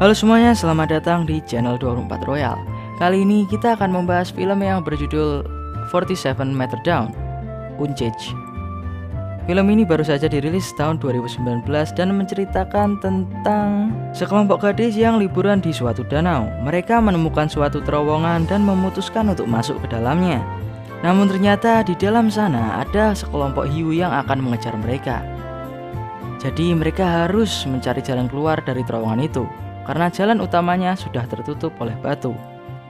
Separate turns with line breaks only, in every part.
Halo semuanya, selamat datang di channel 24 Royal. Kali ini kita akan membahas film yang berjudul 47 Meter Down, Uncaged. Film ini baru saja dirilis tahun 2019 dan menceritakan tentang sekelompok gadis yang liburan di suatu danau. Mereka menemukan suatu terowongan dan memutuskan untuk masuk ke dalamnya. Namun ternyata di dalam sana ada sekelompok hiu yang akan mengejar mereka. Jadi mereka harus mencari jalan keluar dari terowongan itu, karena jalan utamanya sudah tertutup oleh batu.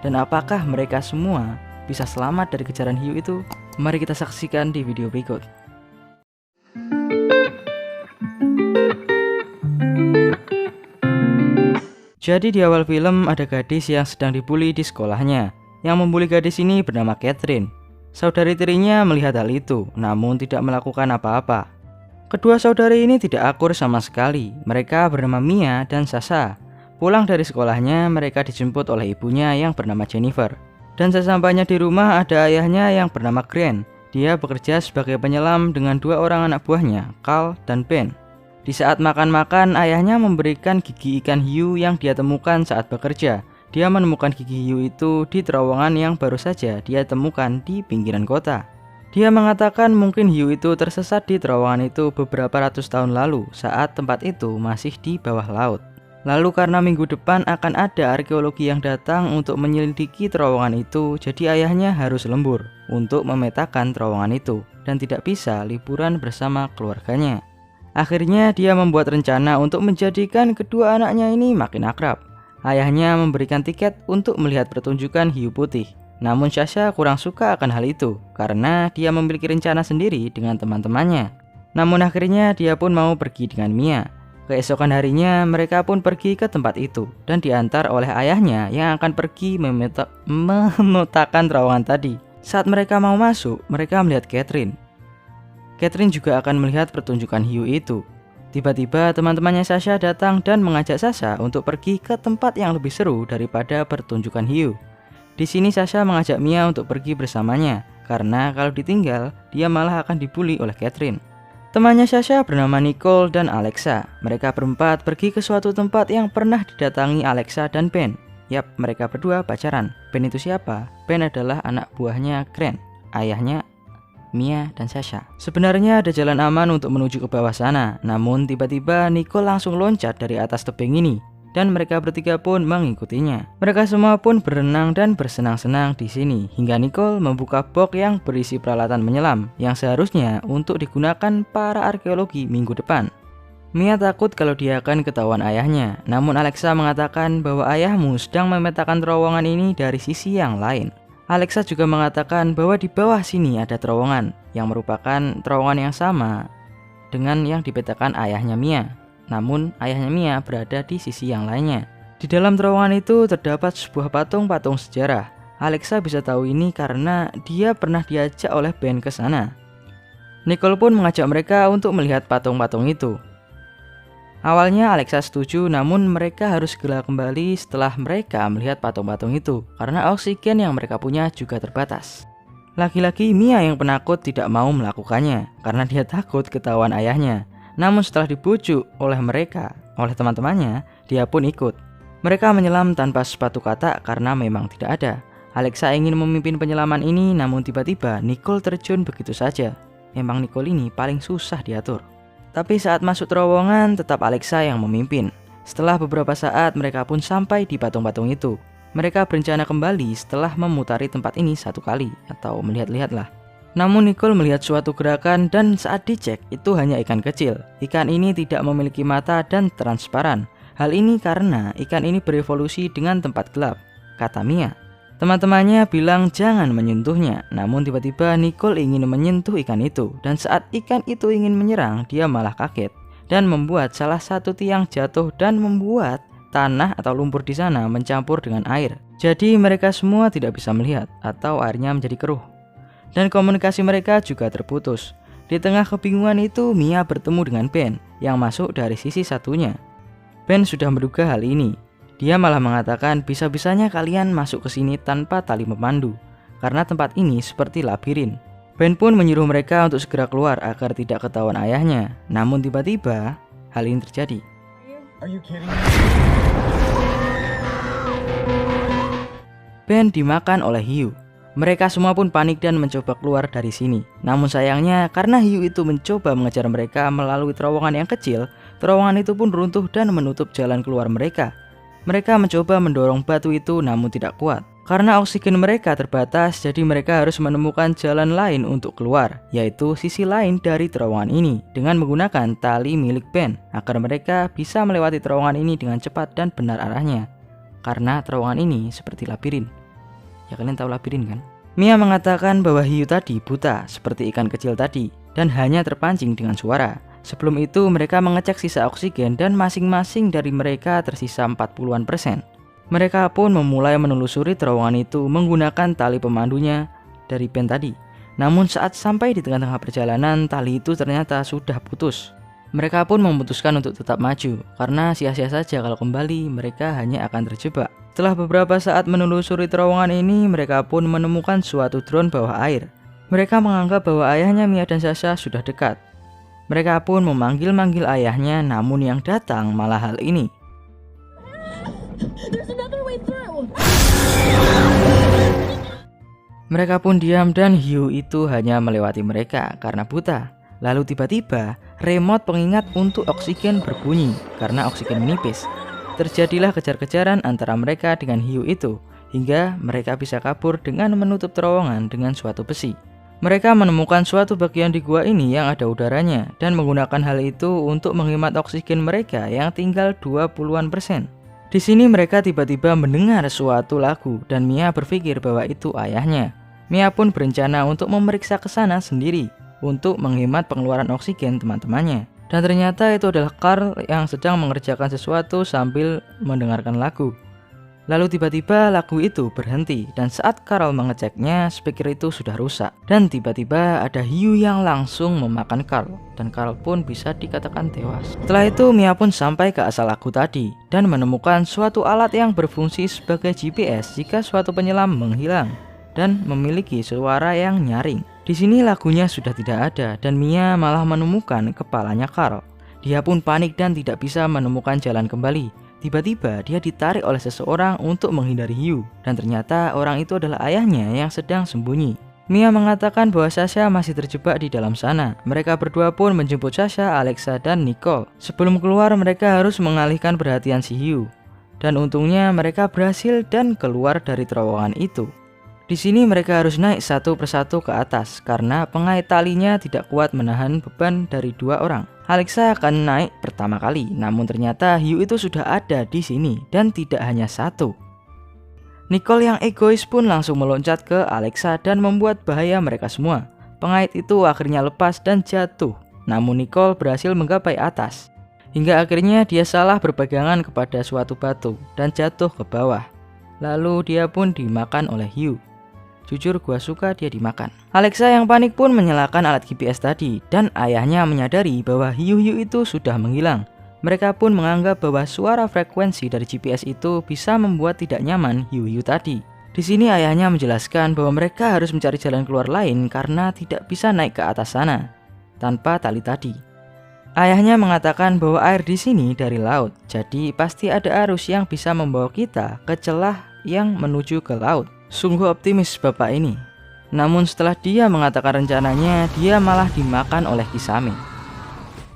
Dan apakah mereka semua bisa selamat dari kejaran hiu itu? Mari kita saksikan di video berikut. Jadi di awal film ada gadis yang sedang dibully di sekolahnya. Yang membuli gadis ini bernama Catherine. Saudari tirinya melihat hal itu, namun tidak melakukan apa-apa. Kedua saudari ini tidak akur sama sekali. Mereka bernama Mia dan Sasha. Pulang dari sekolahnya, mereka dijemput oleh ibunya yang bernama Jennifer. Dan sesampainya di rumah ada ayahnya yang bernama Grant. Dia bekerja sebagai penyelam dengan dua orang anak buahnya, Carl dan Ben. Di saat makan-makan, ayahnya memberikan gigi ikan hiu yang dia temukan saat bekerja. Dia menemukan gigi hiu itu di terowongan yang baru saja dia temukan di pinggiran kota. Dia mengatakan mungkin hiu itu tersesat di terowongan itu beberapa ratus tahun lalu saat tempat itu masih di bawah laut. Lalu karena minggu depan akan ada arkeologi yang datang untuk menyelidiki terowongan itu, jadi ayahnya harus lembur untuk memetakan terowongan itu dan tidak bisa liburan bersama keluarganya. Akhirnya dia membuat rencana untuk menjadikan kedua anaknya ini makin akrab. Ayahnya memberikan tiket untuk melihat pertunjukan hiu putih. Namun Sasha kurang suka akan hal itu karena dia memiliki rencana sendiri dengan teman-temannya. Namun akhirnya dia pun mau pergi dengan Mia. Keesokan harinya mereka pun pergi ke tempat itu dan diantar oleh ayahnya yang akan pergi memetakan terowongan tadi. Saat mereka mau masuk, mereka melihat Catherine. Catherine juga akan melihat pertunjukan hiu itu. Tiba-tiba teman-temannya Sasha datang dan mengajak Sasha untuk pergi ke tempat yang lebih seru daripada pertunjukan hiu. Di sini Sasha mengajak Mia untuk pergi bersamanya, karena kalau ditinggal, dia malah akan dibully oleh Catherine. Temannya Sasha bernama Nicole dan Alexa. Mereka berempat pergi ke suatu tempat yang pernah didatangi Alexa dan Ben. Yap, mereka berdua pacaran. Ben itu siapa? Ben adalah anak buahnya Grant, ayahnya Mia dan Sasha. Sebenarnya ada jalan aman untuk menuju ke bawah sana, namun tiba-tiba Nicole langsung loncat dari atas tebing ini. Dan mereka bertiga pun mengikutinya. Mereka semua pun berenang dan bersenang-senang di sini hingga Nicole membuka box yang berisi peralatan menyelam yang seharusnya untuk digunakan para arkeologi minggu depan. Mia takut kalau dia akan ketahuan ayahnya, namun Alexa mengatakan bahwa ayahmu sedang memetakan terowongan ini dari sisi yang lain. Alexa juga mengatakan bahwa di bawah sini ada terowongan yang merupakan terowongan yang sama dengan yang dipetakan ayahnya Mia. Namun ayahnya Mia berada di sisi yang lainnya. Di dalam terowongan itu terdapat sebuah patung-patung sejarah. Alexa bisa tahu ini karena dia pernah diajak oleh Ben ke sana. Nicole pun mengajak mereka untuk melihat patung-patung itu. Awalnya Alexa setuju, namun mereka harus segera kembali setelah mereka melihat patung-patung itu karena oksigen yang mereka punya juga terbatas. Lagi-lagi Mia yang penakut tidak mau melakukannya karena dia takut ketahuan ayahnya. Namun setelah dibujuk oleh teman-temannya, dia pun ikut. Mereka menyelam tanpa sepatu katak karena memang tidak ada. Alexa ingin memimpin penyelaman ini, namun tiba-tiba Nicole terjun begitu saja. Memang Nicole ini paling susah diatur. Tapi saat masuk terowongan, tetap Alexa yang memimpin. Setelah beberapa saat, mereka pun sampai di patung-patung itu. Mereka berencana kembali setelah memutari tempat ini satu kali, atau melihat-lihatlah. Namun Nicole melihat suatu gerakan dan saat dicek itu hanya ikan kecil. Ikan ini tidak memiliki mata dan transparan. Hal ini karena ikan ini berevolusi dengan tempat gelap, kata Mia. Teman-temannya bilang jangan menyentuhnya. Namun tiba-tiba Nicole ingin menyentuh ikan itu. Dan saat ikan itu ingin menyerang, dia malah kaget dan membuat salah satu tiang jatuh dan membuat tanah atau lumpur di sana mencampur dengan air. Jadi mereka semua tidak bisa melihat atau airnya menjadi keruh. Dan komunikasi mereka juga terputus. Di tengah kebingungan itu, Mia bertemu dengan Ben yang masuk dari sisi satunya. Ben sudah menduga hal ini. Dia malah mengatakan bisa-bisanya kalian masuk ke sini tanpa tali pemandu karena tempat ini seperti labirin. Ben pun menyuruh mereka untuk segera keluar agar tidak ketahuan ayahnya. Namun tiba-tiba hal ini terjadi.
Are you kidding me?
oksigen dimakan oleh hiu. Mereka semua pun panik dan mencoba keluar dari sini. Namun sayangnya karena hiu itu mencoba mengejar mereka melalui terowongan yang kecil, terowongan itu pun runtuh dan menutup jalan keluar mereka. Mereka mencoba mendorong batu itu namun tidak kuat. Karena oksigen mereka terbatas, jadi mereka harus menemukan jalan lain untuk keluar, yaitu sisi lain dari terowongan ini dengan menggunakan tali milik Ben agar mereka bisa melewati terowongan ini dengan cepat dan benar arahnya. Karena terowongan ini seperti labirin. Ya kalian tahu labirin kan? Mia mengatakan bahwa hiu tadi buta seperti ikan kecil tadi dan hanya terpancing dengan suara. Sebelum itu mereka mengecek sisa oksigen dan masing-masing dari mereka tersisa 40%. Mereka pun memulai menelusuri terowongan itu menggunakan tali pemandunya dari Ben tadi. Namun saat sampai di tengah-tengah perjalanan, tali itu ternyata sudah putus. Mereka pun memutuskan untuk tetap maju, karena sia-sia saja kalau kembali mereka hanya akan terjebak. Setelah beberapa saat menelusuri terowongan ini, mereka pun menemukan suatu drone bawah air. Mereka menganggap bahwa ayahnya Mia dan Sasha sudah dekat. Mereka pun memanggil-manggil ayahnya, namun yang datang malah hal ini. Mereka pun diam dan hiu itu hanya melewati mereka karena buta. Lalu tiba-tiba remote pengingat untuk oksigen berbunyi karena oksigen menipis. Terjadilah kejar-kejaran antara mereka dengan hiu itu hingga mereka bisa kabur dengan menutup terowongan dengan suatu besi. Mereka menemukan suatu bagian di gua ini yang ada udaranya dan menggunakan hal itu untuk menghemat oksigen mereka yang tinggal 20%. Di sini mereka tiba-tiba mendengar suatu lagu dan Mia berpikir bahwa itu ayahnya. Mia pun berencana untuk memeriksa ke sana sendiri untuk menghemat pengeluaran oksigen teman-temannya. Dan ternyata itu adalah Carl yang sedang mengerjakan sesuatu sambil mendengarkan lagu. Lalu tiba-tiba lagu itu berhenti dan saat Carl mengeceknya, speaker itu sudah rusak. Dan tiba-tiba ada hiu yang langsung memakan Carl dan Carl pun bisa dikatakan tewas. Setelah itu Mia pun sampai ke asal lagu tadi dan menemukan suatu alat yang berfungsi sebagai GPS jika suatu penyelam menghilang dan memiliki suara yang nyaring. Di sini lagunya sudah tidak ada dan Mia malah menemukan kepalanya Carl. Dia pun panik dan tidak bisa menemukan jalan kembali. Tiba-tiba dia ditarik oleh seseorang untuk menghindari hiu dan ternyata orang itu adalah ayahnya yang sedang sembunyi. Mia mengatakan bahwa Sasha masih terjebak di dalam sana. Mereka berdua pun menjemput Sasha, Alexa, dan Nicole. Sebelum keluar mereka harus mengalihkan perhatian si hiu. Dan untungnya mereka berhasil dan keluar dari terowongan itu. Di sini mereka harus naik satu persatu ke atas karena pengait talinya tidak kuat menahan beban dari dua orang. Alexa akan naik pertama kali, namun ternyata hiu itu sudah ada di sini dan tidak hanya satu. Nicole yang egois pun langsung meloncat ke Alexa dan membuat bahaya mereka semua. Pengait itu akhirnya lepas dan jatuh, namun Nicole berhasil menggapai atas. Hingga akhirnya dia salah berpegangan kepada suatu batu dan jatuh ke bawah. Lalu dia pun dimakan oleh hiu. Jujur gua suka dia dimakan. Alexa yang panik pun menyalakan alat GPS tadi dan ayahnya menyadari bahwa hiu-hiu itu sudah menghilang. Mereka pun menganggap bahwa suara frekuensi dari GPS itu bisa membuat tidak nyaman hiu-hiu tadi. Di sini ayahnya menjelaskan bahwa mereka harus mencari jalan keluar lain karena tidak bisa naik ke atas sana tanpa tali tadi. Ayahnya mengatakan bahwa air di sini dari laut, jadi pasti ada arus yang bisa membawa kita ke celah yang menuju ke laut. Sungguh optimis bapak ini. Namun setelah dia mengatakan rencananya, dia malah dimakan oleh Kisame.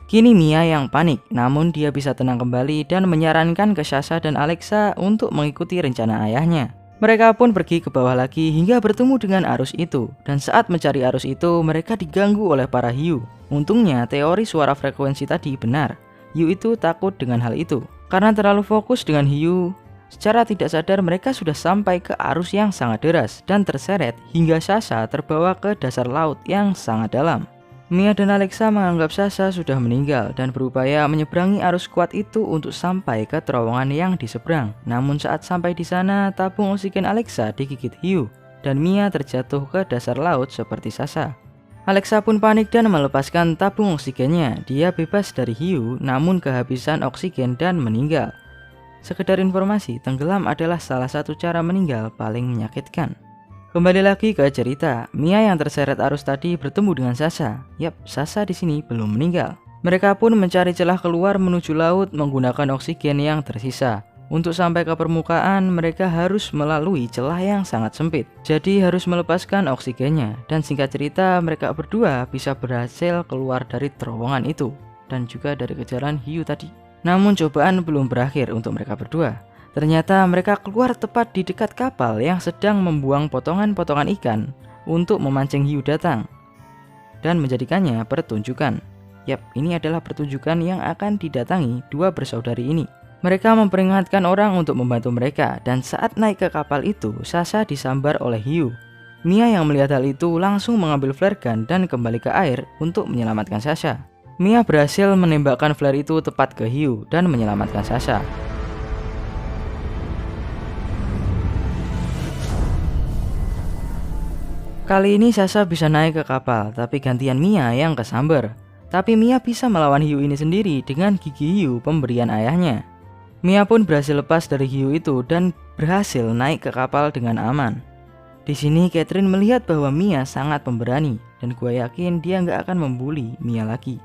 Kini Mia yang panik, namun dia bisa tenang kembali dan menyarankan ke Sasha dan Alexa untuk mengikuti rencana ayahnya. Mereka pun pergi ke bawah lagi hingga bertemu dengan arus itu. Dan saat mencari arus itu, mereka diganggu oleh para hiu. Untungnya teori suara frekuensi tadi benar. Hiu itu takut dengan hal itu. Karena terlalu fokus dengan hiu, secara tidak sadar mereka sudah sampai ke arus yang sangat deras dan terseret hingga Sasha terbawa ke dasar laut yang sangat dalam. Mia dan Alexa menganggap Sasha sudah meninggal dan berupaya menyeberangi arus kuat itu untuk sampai ke terowongan yang di seberang. Namun saat sampai di sana, tabung oksigen Alexa digigit hiu dan Mia terjatuh ke dasar laut seperti Sasha. Alexa pun panik dan melepaskan tabung oksigennya. Dia bebas dari hiu namun kehabisan oksigen dan meninggal. Sekedar informasi, tenggelam adalah salah satu cara meninggal paling menyakitkan. Kembali lagi ke cerita, Mia yang terseret arus tadi bertemu dengan Sasha. Yap, Sasha di sini belum meninggal. Mereka pun mencari celah keluar menuju laut menggunakan oksigen yang tersisa. Untuk sampai ke permukaan, mereka harus melalui celah yang sangat sempit. Jadi harus melepaskan oksigennya. Dan singkat cerita, mereka berdua bisa berhasil keluar dari terowongan itu. Dan juga dari kejaran hiu tadi. Namun cobaan belum berakhir untuk mereka berdua. Ternyata mereka keluar tepat di dekat kapal yang sedang membuang potongan-potongan ikan untuk memancing hiu datang. Dan menjadikannya pertunjukan. Yap, ini adalah pertunjukan yang akan didatangi dua bersaudari ini. Mereka memperingatkan orang untuk membantu mereka, dan saat naik ke kapal itu, Sasha disambar oleh hiu. Mia yang melihat hal itu langsung mengambil flare gun dan kembali ke air untuk menyelamatkan Sasha. Mia berhasil menembakkan flare itu tepat ke hiu dan menyelamatkan Sasha. Kali ini Sasha bisa naik ke kapal, tapi gantian Mia yang kesambar. Tapi Mia bisa melawan hiu ini sendiri dengan gigi hiu pemberian ayahnya. Mia pun berhasil lepas dari hiu itu dan berhasil naik ke kapal dengan aman. Di sini Catherine melihat bahwa Mia sangat pemberani dan gue yakin dia nggak akan membuli Mia lagi.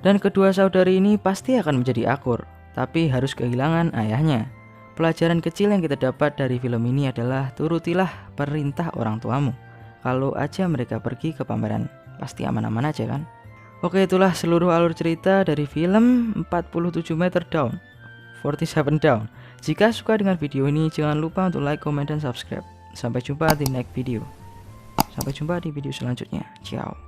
Dan kedua saudari ini pasti akan menjadi akur, tapi harus kehilangan ayahnya. Pelajaran kecil yang kita dapat dari film ini adalah turutilah perintah orang tuamu. Kalau aja mereka pergi ke pameran, pasti aman-aman aja kan? Oke, itulah seluruh alur cerita dari film 47 meter down. 47 down. Jika suka dengan video ini, jangan lupa untuk like, comment, dan subscribe. Sampai jumpa di next video. Sampai jumpa di video selanjutnya. Ciao.